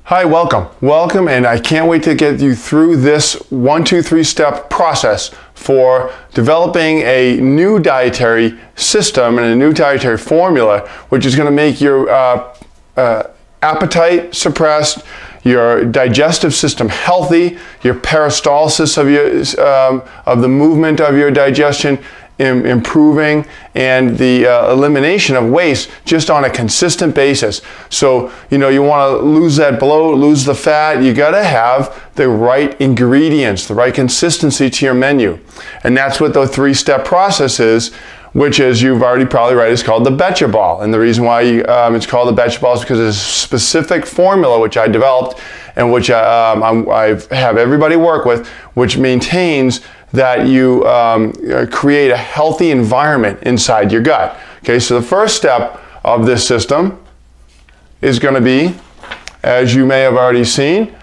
Hi, welcome, and I can't wait to get you through this 1, 2, 3 step process for developing a new dietary system and a new dietary formula, which is going to make your appetite suppressed, your digestive system healthy, your peristalsis of the movement of your digestion improving, and the elimination of waste just on a consistent basis. So, you want to lose that bloat, lose the fat, you got to have the right ingredients, the right consistency to your menu. And that's what the 3-step process is, which, as you've already probably read, is called the Betcha Ball. And the reason why it's called the Betcha Ball is because it's a specific formula which I developed and which I have everybody work with, which maintains that you create a healthy environment inside your gut. Okay, so the first step of this system is going to be, as you may have already seen,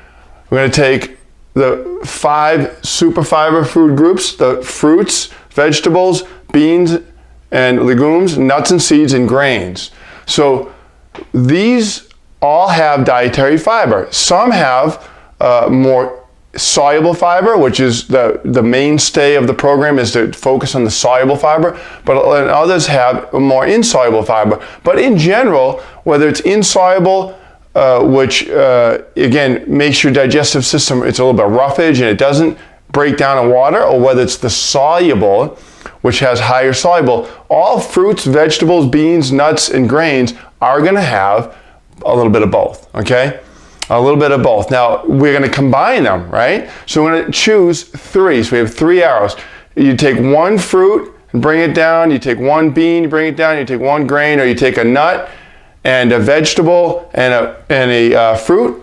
we're going to take the 5 super fiber food groups, the fruits, vegetables, beans, and legumes, nuts and seeds, and grains. So these all have dietary fiber. Some have more soluble fiber, which is the mainstay of the program, is to focus on the soluble fiber, but others have more insoluble fiber. But in general, whether it's insoluble, which again makes your digestive system, it's a little bit roughage and it doesn't break down in water, or whether it's the soluble, which has higher soluble, all fruits, vegetables, beans, nuts, and grains are going to have a little bit of both, okay? A little bit of both. Now, we're going to combine them, right? So we're going to choose 3. So we have 3 arrows. You take 1 fruit and bring it down. You take 1 bean, you bring it down. You take 1 grain, or you take a nut and a vegetable and a fruit.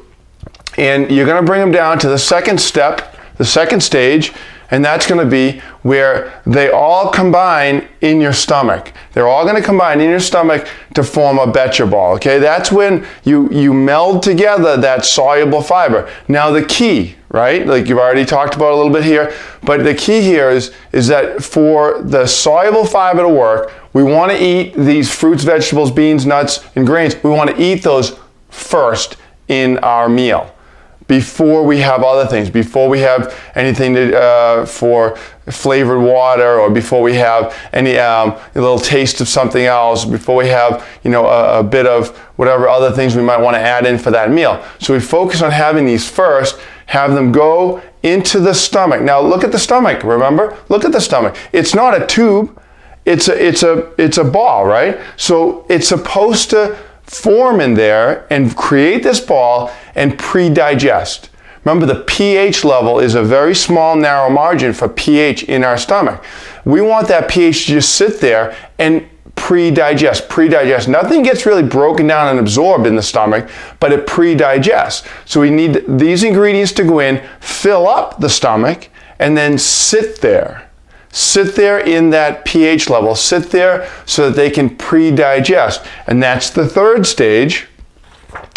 And you're going to bring them down to the second step, the second stage, and that's going to be where they all combine in your stomach. They're all going to combine in your stomach to form a Betcha Ball, okay? That's when you meld together that soluble fiber. Now the key, right, like you've already talked about a little bit here, but the key here is that for the soluble fiber to work, we want to eat these fruits, vegetables, beans, nuts, and grains. We want to eat those first in our meal, before we have other things, before we have anything for flavored water, or before we have any a little taste of something else, before we have a bit of whatever other things we might want to add in for that meal. So we focus on having these first, have them go into the stomach. Now look at the stomach, remember? Look at the stomach. It's not a tube, it's a ball, right? So it's supposed to form in there and create this ball and pre-digest. Remember, the pH level is a very small, narrow margin for pH in our stomach. We want that pH to just sit there and pre-digest. Nothing gets really broken down and absorbed in the stomach, but it pre-digests. So we need these ingredients to go in, fill up the stomach, and then sit there. Sit there in that pH level. Sit there so that they can pre-digest. And that's the third stage,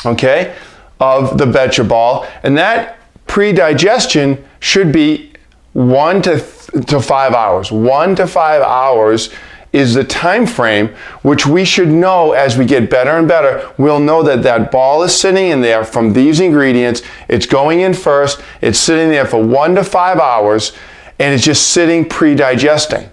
okay, of the Betcha Ball. And that pre-digestion should be 1 to 5 hours. 1 to 5 hours is the time frame which we should know. As we get better and better, we'll know that that ball is sitting in there from these ingredients. It's going in first. It's sitting there for 1 to 5 hours. And it's just sitting pre-digesting.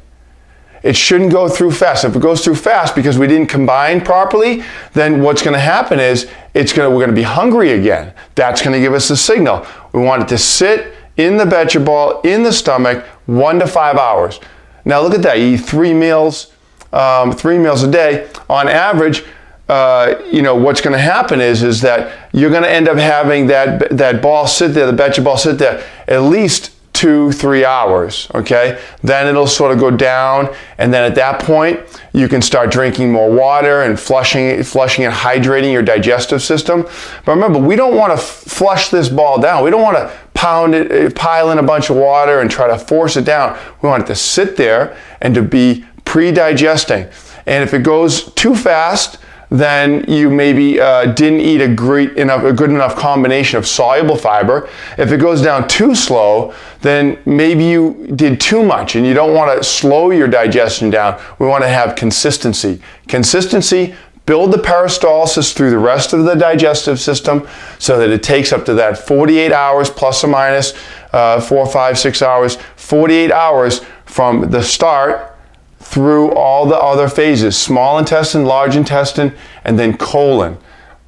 It shouldn't go through fast. If it goes through fast because we didn't combine properly, then what's going to happen is we're going to be hungry again. That's going to give us the signal. We want it to sit in the Betcha Ball, in the stomach, 1 to 5 hours. Now look at that. You eat 3 meals a day. On average, what's going to happen is that you're going to end up having that ball sit there, the Betcha Ball sit there, at least 2-3 hours, okay? Then it'll sort of go down, and then at that point, you can start drinking more water and flushing and hydrating your digestive system. But remember, we don't want to flush this ball down. We don't want to pile in a bunch of water and try to force it down. We want it to sit there and to be pre-digesting. And if it goes too fast, then you maybe didn't eat a good enough combination of soluble fiber. If it goes down too slow, then maybe you did too much, and you don't want to slow your digestion down. We want to have consistency. Consistency build the peristalsis through the rest of the digestive system so that it takes up to that 48 hours plus or minus 4, 5, 6 hours, 48 hours from the start through all the other phases, small intestine, large intestine, and then colon.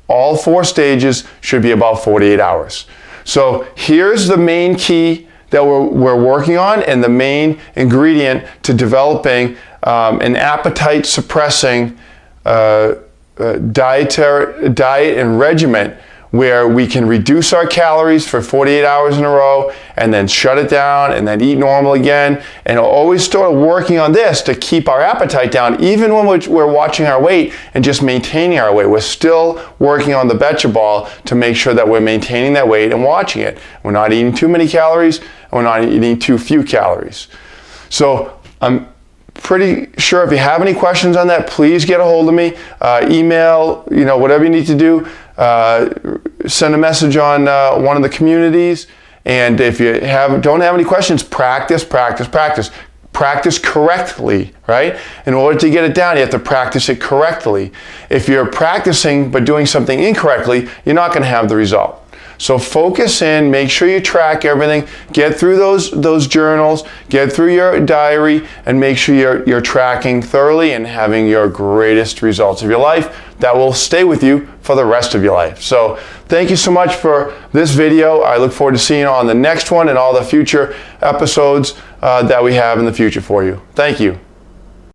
All 4 stages should be about 48 hours. So here's the main key that we're working on, and the main ingredient to developing an appetite suppressing diet and regimen where we can reduce our calories for 48 hours in a row and then shut it down and then eat normal again, and always start working on this to keep our appetite down even when we're watching our weight and just maintaining our weight. We're still working on the betcha ball to make sure that we're maintaining that weight and watching it. We're not eating too many calories and we're not eating too few calories. So I'm pretty sure if you have any questions on that, please get a hold of me, email, whatever you need to do. Send a message on one of the communities, and if you don't have any questions, practice correctly, right? In order to get it down, you have to practice it correctly. If you're practicing but doing something incorrectly, you're not going to have the result. So focus in, make sure you track everything, get through those journals, get through your diary, and make sure you're tracking thoroughly and having your greatest results of your life that will stay with you for the rest of your life. So thank you so much for this video. I look forward to seeing you on the next one and all the future episodes that we have in the future for you. Thank you.